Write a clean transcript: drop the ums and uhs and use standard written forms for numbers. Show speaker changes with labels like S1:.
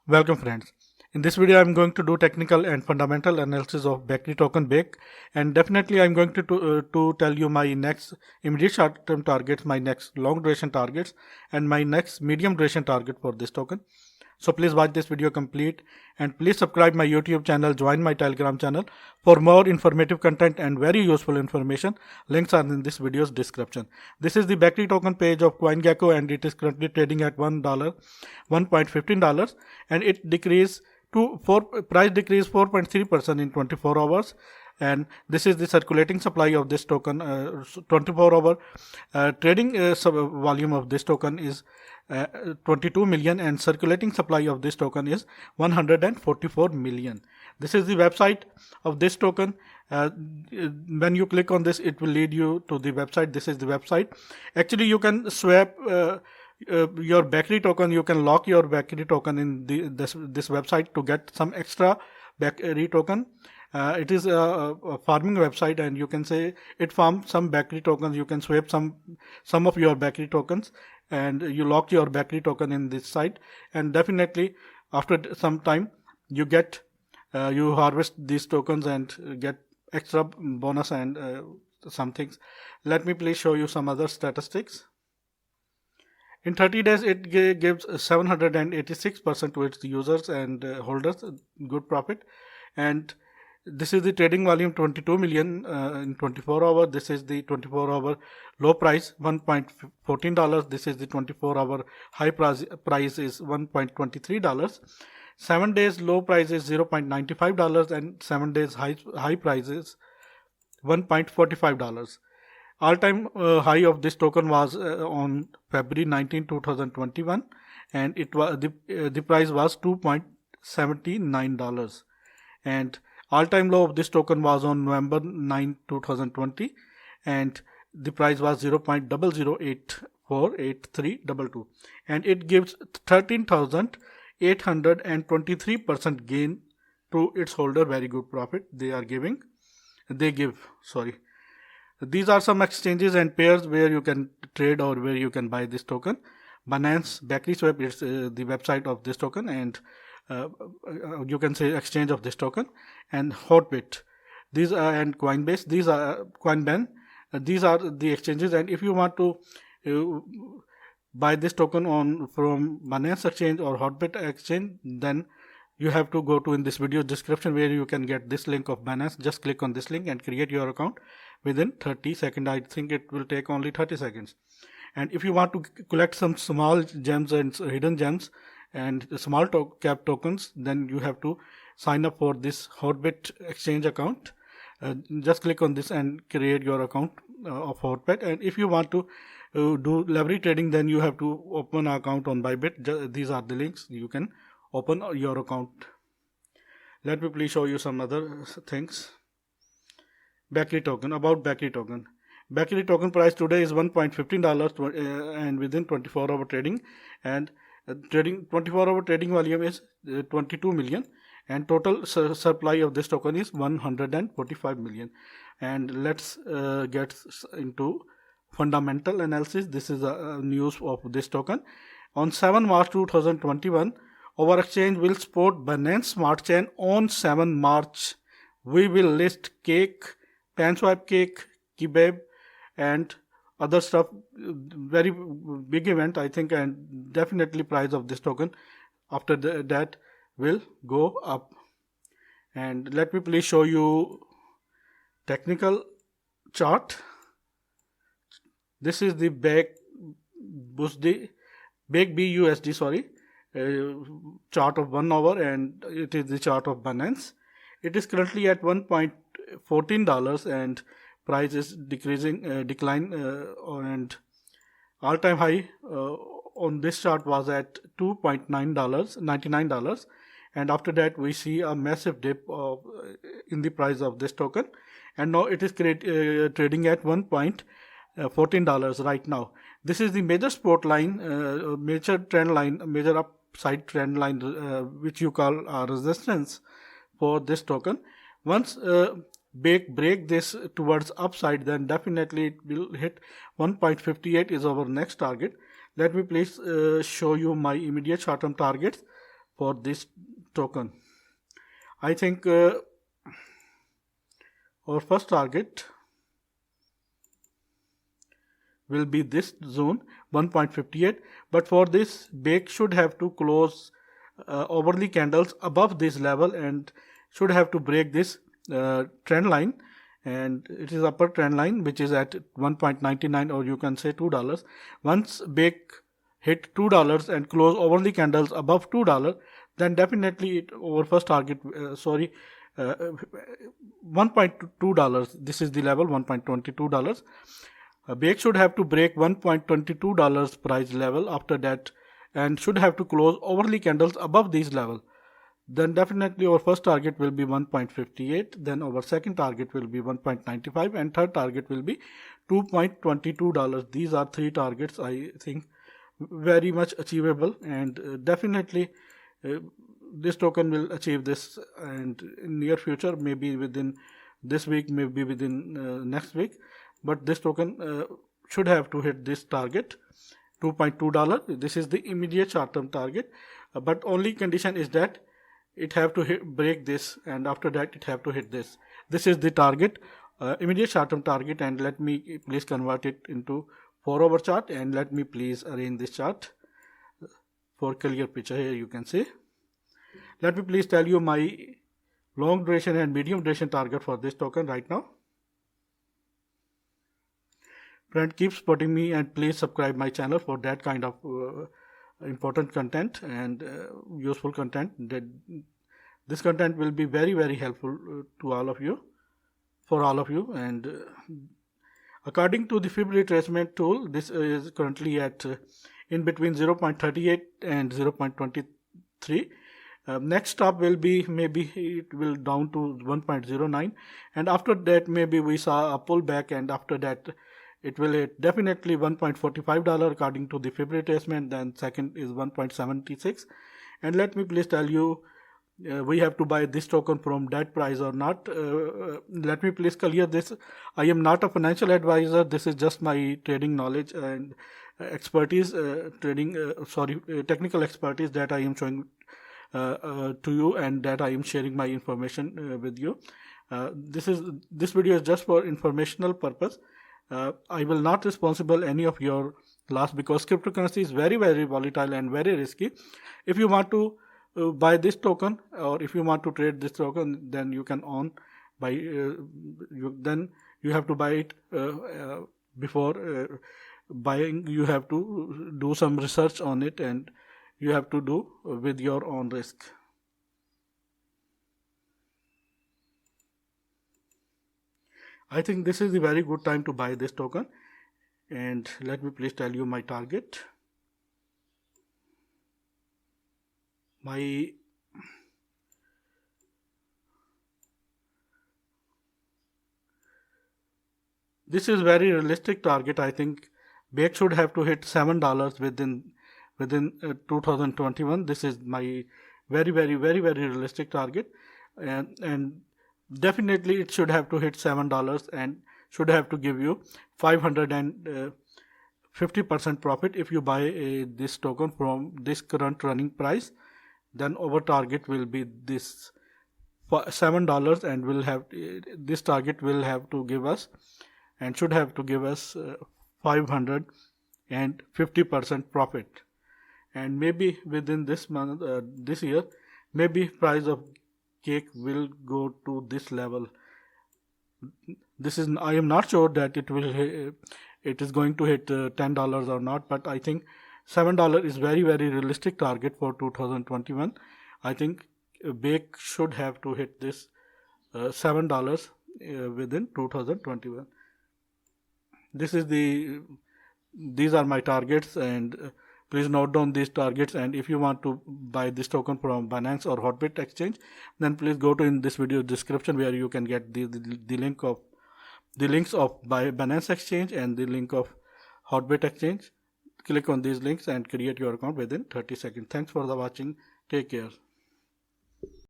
S1: Welcome friends. In this video I'm going to do technical and fundamental analysis of Bakery token BAKE, and definitely I'm going to tell you my next immediate short term targets, my next long duration targets, and my next medium duration target for this token. So please watch this video complete, and please subscribe my YouTube channel, join my Telegram channel for more informative content and very useful information. Links are in this video's description. This is the Bakery token page of CoinGecko, and it is currently trading at $1.15, and it decreased to price decrease 4.3% in 24 hours. And this is the circulating supply of this token. 24-hour trading volume of this token is 22 million, and circulating supply of this token is 144 million. This is the website of this token. When you click on this, it will lead you to the website. This is the website. Actually, you can swap your Bakery token. You can lock your Bakery token in this website to get some extra Bakery token. It is a farming website, and you can say it farms some Bakery tokens. You can swap some of your Bakery tokens, and you lock your Bakery token in this site, and definitely after some time you get you harvest these tokens and get extra bonus and some things. Let me please show you some other statistics. In 30 days, it gives 786% to its users and holders, good profit. And this is the trading volume, 22 million in 24 hours. This is the 24-hour low price, $1.14. This is the 24-hour high price is $1.23. 7 days low price is $0.95, and 7 days high price is $1.45. All-time high of this token was on February 19, 2021, and it was the price was $2.79. And all-time low of this token was on November 9, 2020, and the price was 0.00848322, and it gives 13,823% gain to its holder. Very good profit they give. These are some exchanges and pairs where you can trade or where you can buy this token. Binance, Bakery Swap is the website of this token, and you can say exchange of this token, and Hotbit, these are, and Coinbase, these are Coinbase. These are the exchanges, and if you want to buy this token from Binance exchange or Hotbit exchange, then you have to go to in this video description where you can get this link of Binance. Just click on this link and create your account within 30 seconds. I think it will take only 30 seconds. And if you want to collect some small gems and hidden gems and small cap tokens, then you have to sign up for this Hotbit exchange account. Just click on this and create your account of Hotbit. And if you want to do leverage trading, then you have to open an account on Bybit. These are the links. You can open your account. Let me please show you some other things. Bakery token. About Bakery token. Bakery token price today is $1.15 and within 24-hour trading, and 24-hour trading volume is 22 million, and total supply of this token is 145 million. And let's get into fundamental analysis. This is the news of this token. On 7 March 2021, our exchange will support Binance Smart Chain. On 7 March, we will list Cake, PanSwap Cake, Kebab, and other stuff. Very big event, I think, and definitely price of this token after that will go up. And let me please show you technical chart. This is the BUSD chart of 1 hour, and it is the chart of Binance. It is currently at $1.14, and price is decline, and all-time high on this chart was at $2.99, and after that we see a massive dip in the price of this token, and now it is trading at $1.14 right now. This is the major support line, major trend line, major upside trend line, which you call resistance for this token. Once break this towards upside, then definitely it will hit 1.58 is our next target. Let me please show you my immediate short-term targets for this token. I think our first target will be this zone 1.58, but for this Bake should have to close hourly candles above this level and should have to break this trend line, and it is upper trend line which is at 1.99, or you can say $2. Once Bake hit $2 and close hourly candles above $2, then definitely our first target $1.2, this is the level $1.22. Bake should have to break $1.22 price level after that, and should have to close hourly candles above this level. Then definitely our first target will be 1.58, then our second target will be 1.95, and third target will be $2.22. These are three targets I think very much achievable, and definitely this token will achieve this, and in near future, maybe within this week, maybe within next week, but this token should have to hit this target $2.2. This is the immediate short-term target, but only condition is that it have to break this, and after that it have to hit this. This is the target, immediate short-term target, and let me please convert it into 4-hour chart, and let me please arrange this chart for clear picture. Here you can see. Let me please tell you my long duration and medium duration target for this token right now. Friend, keep supporting me and please subscribe my channel for that kind of important content and useful content. This content will be very, very helpful to all of you, for all of you. And according to the fib retracement tool, this is currently at in between 0.38 and 0.23. Next stop will be, maybe it will down to 1.09, and after that maybe we saw a pullback, and after that it will hit definitely $1.45 according to the fib retracement. Then second is 1.76, and let me please tell you, we have to buy this token from that price or not. Let me please clear this. I am not a financial advisor. This is just my trading knowledge and expertise, technical expertise that I am showing to you, and that I am sharing my information with you. This video is just for informational purpose. I will not responsible any of your loss, because cryptocurrency is very, very volatile and very risky. If you want to buy this token, or if you want to trade this token, then you can own by then you have to buy it. Before buying, you have to do some research on it, and you have to do with your own risk. I think this is a very good time to buy this token, and let me please tell you my target. This is very realistic target. I think Bake should have to hit $7 within 2021. This is my very, very, very, very realistic target, and definitely it should have to hit $7 and should have to give you 550% profit if you buy this token from this current running price. Then our target will be this $7, and will have this target will have to give us, and should have to give us 550% profit. And maybe within this month, this year, maybe price of cake will go to this level. This is, I am not sure that it is going to hit $10 or not, but I think $7 is very, very realistic target for 2021. I think Bake should have to hit this $7 within 2021. These are my targets, and please note down these targets. And if you want to buy this token from Binance or Hotbit exchange, then please go to in this video description, where you can get the links of Binance exchange and the link of Hotbit exchange. Click on these links and create your account within 30 seconds. Thanks for the watching. Take care.